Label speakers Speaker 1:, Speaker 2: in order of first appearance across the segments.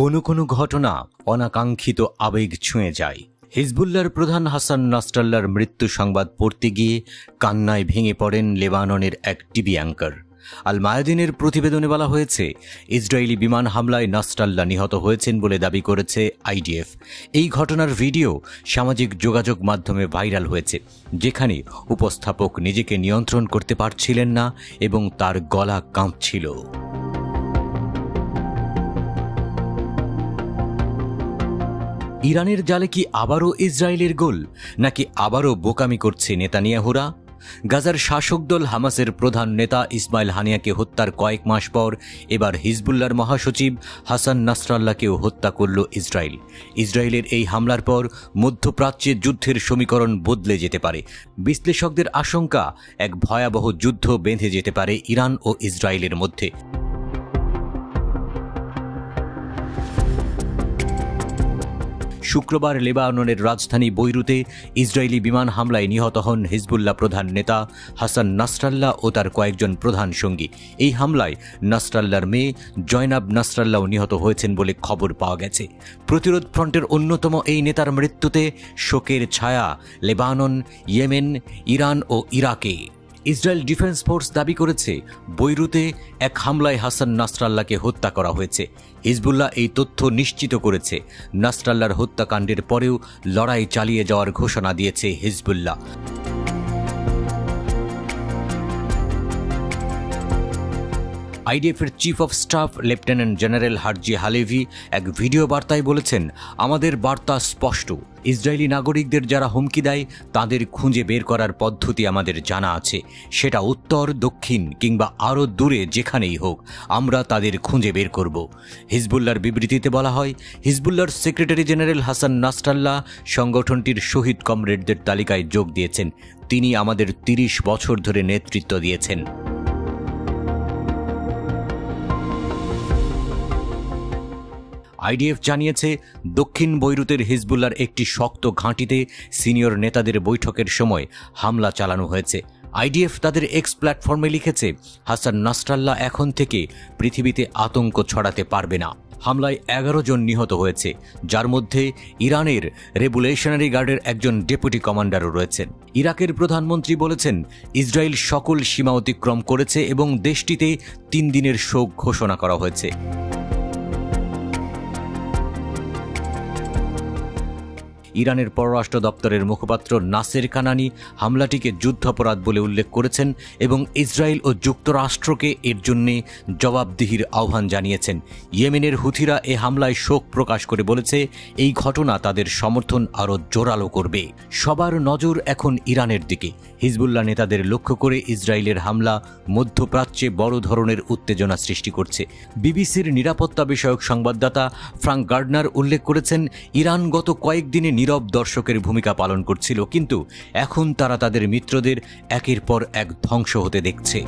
Speaker 1: কোনো কোনো ঘটনা অনাকাঙ্ক্ষিত আবেগ ছুঁয়ে যায়। হিজবুল্লাহর প্রধান হাসান নাসরাল্লাহর মৃত্যু সংবাদ পড়তে গিয়ে কান্নায় ভেঙে পড়েন লেবাননের এক টিভি অ্যাঙ্কার। আল মায়াদিনের প্রতিবেদনে বলা হয়েছে, ইসরায়েলি বিমান হামলায় নাসরাল্লাহ নিহত হয়েছেন বলে দাবি করেছে আইডিএফ। এই ঘটনার ভিডিও সামাজিক যোগাযোগ মাধ্যমে ভাইরাল হয়েছে, যেখানে উপস্থাপক নিজেকে নিয়ন্ত্রণ করতে পারছিলেন না এবং তার গলা কাঁপছিল। ইরানের জালে কি আবারও ইসরায়েলের গোল, নাকি আবারও বোকামি করছে নেতানিয়াহুরা? গাজার শাসক দল হামাসের প্রধান নেতা ইসমাইল হানিয়াকে হত্যার কয়েক মাস পর এবার হিজবুল্লাহর মহাসচিব হাসান নাসরাল্লাহকেও হত্যা করল ইসরায়েল। ইসরায়েলের এই হামলার পর মধ্যপ্রাচ্যে যুদ্ধের সমীকরণ বদলে যেতে পারে। বিশ্লেষকদের আশঙ্কা, এক ভয়াবহ যুদ্ধ বেঁধে যেতে পারে ইরান ও ইসরায়েলের মধ্যে। শুক্রবার লেবাননের রাজধানী বৈরুতে ইসরায়েলি বিমান হামলায় নিহত হন হিজবুল্লাহ প্রধান নেতা হাসান নাসরাল্লাহ ও তার কয়েকজন প্রধান সঙ্গী। এই হামলায় নাসরাল্লাহর মেয়ে জয়নাব নাসরাল্লাহও নিহত হয়েছেন বলে খবর পাওয়া গেছে। প্রতিরোধ ফ্রন্টের অন্যতম এই নেতার মৃত্যুতে শোকের ছায়া লেবানন, ইয়েমেন, ইরান ও ইরাকে। ইসরায়েল ডিফেন্স ফোর্স দাবি করেছে, বৈরুতে এক হামলায় হাসান নাসরাল্লাহকে হত্যা করা হয়েছে। হিজবুল্লাহ এই তথ্য নিশ্চিত করেছে। নাসরাল্লাহর হত্যাকাণ্ডের পরেও লড়াই চালিয়ে যাওয়ার ঘোষণা দিয়েছে হিজবুল্লাহ। আইডিএফের chief of staff lieutenant general Herzi Halevi এক ভিডিও বার্তায় বলেছেন, আমাদের বার্তা স্পষ্ট, ইসরায়েলি নাগরিকদের যারা হুমকি দেয় তাদের খুঁজে বের করার পদ্ধতি আমাদের জানা আছে। সেটা উত্তর, দক্ষিণ কিংবা আরও দূরে যেখানেই হোক, আমরা তাদের খুঁজে বের করব। হিজবুল্লাহর বিবৃতিতে বলা হয়, হিজবুল্লাহর সেক্রেটারি জেনারেল হাসান নাসরাল্লাহ সংগঠনটির শহীদ কমরেডদের তালিকায় যোগ দিয়েছেন। তিনি আমাদের ৩০ বছর ধরে নেতৃত্ব দিয়েছেন। আইডিএফ জানিয়েছে, দক্ষিণ বৈরুতের হিজবুল্লাহর একটি শক্ত ঘাঁটিতে সিনিয়র নেতাদের বৈঠকের সময় হামলা চালানো হয়েছে। আইডিএফ তাদের এক্স প্ল্যাটফর্মে লিখেছে, হাসান নাসরাল্লাহ এখন থেকে পৃথিবীতে আতঙ্ক ছড়াতে পারবে না। হামলায় 11 জন নিহত হয়েছে, যার মধ্যে ইরানের রেভলিউশনারি গার্ডের একজন ডেপুটি কমান্ডারও রয়েছেন। ইরাকের প্রধানমন্ত্রী বলেছেন, ইসরায়েল সকল সীমা অতিক্রম করেছে এবং দেশটিতে 3 দিনের শোক ঘোষণা করা হয়েছে। ইরানের পররাষ্ট্র দপ্তরের মুখপাত্র নাসের কানানি হামলাটিকে যুদ্ধাপরাধ বলে উল্লেখ করেছেন এবং ইসরায়েল ও যুক্তরাষ্ট্রকে এর জন্য জবাবদিহির আহ্বান জানিয়েছেন। ইয়েমেনের হুথিরা এ হামলায় শোক প্রকাশ করে বলেছে, এই ঘটনা তাদের সমর্থন আরও জোরালো করবে। সবার নজর এখন ইরানের দিকে। হিজবুল্লাহ নেতাদের লক্ষ্য করে ইসরায়েলের হামলা মধ্যপ্রাচ্যে বড় ধরনের উত্তেজনা সৃষ্টি করছে। বিবিসির নিরাপত্তা বিষয়ক সংবাদদাতা ফ্রাঙ্ক গার্ডনার উল্লেখ করেছেন, ইরান গত কয়েকদিনে নীরব দর্শকের ভূমিকা পালন করছিল, কিন্তু এখন তারা তাদের মিত্রদের একের পর এক ধ্বংস হতে দেখছে।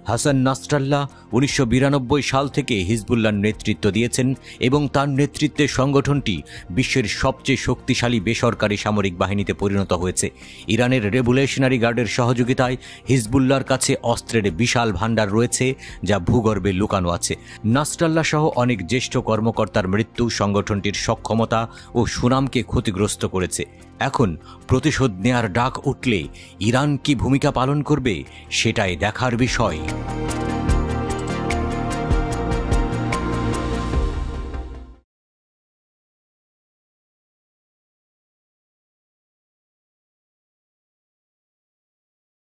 Speaker 1: হাসান নাসরাল্লাহ 1992 সাল থেকে হিজবুল্লাহর নেতৃত্ব দিয়েছেন এবং তার নেতৃত্বে সংগঠনটি বিশ্বের সবচেয়ে শক্তিশালী বেসরকারি সামরিক বাহিনীতে পরিণত হয়েছে। ইরানের রেভলিউশনারি গার্ডের সহযোগিতায় হিজবুল্লাহর কাছে অস্ত্রের বিশাল ভাণ্ডার রয়েছে, যা ভূগর্ভে লুকানো আছে। নাসরাল্লাহ সহ অনেক জ্যেষ্ঠ কর্মকর্তার মৃত্যু সংগঠনটির সক্ষমতা ও সুনামকে ক্ষতিগ্রস্ত করেছে। এখন প্রতিশোধ নেয়ার ডাক উঠলে ইরান কি ভূমিকা পালন করবে, সেটাই দেখার বিষয়।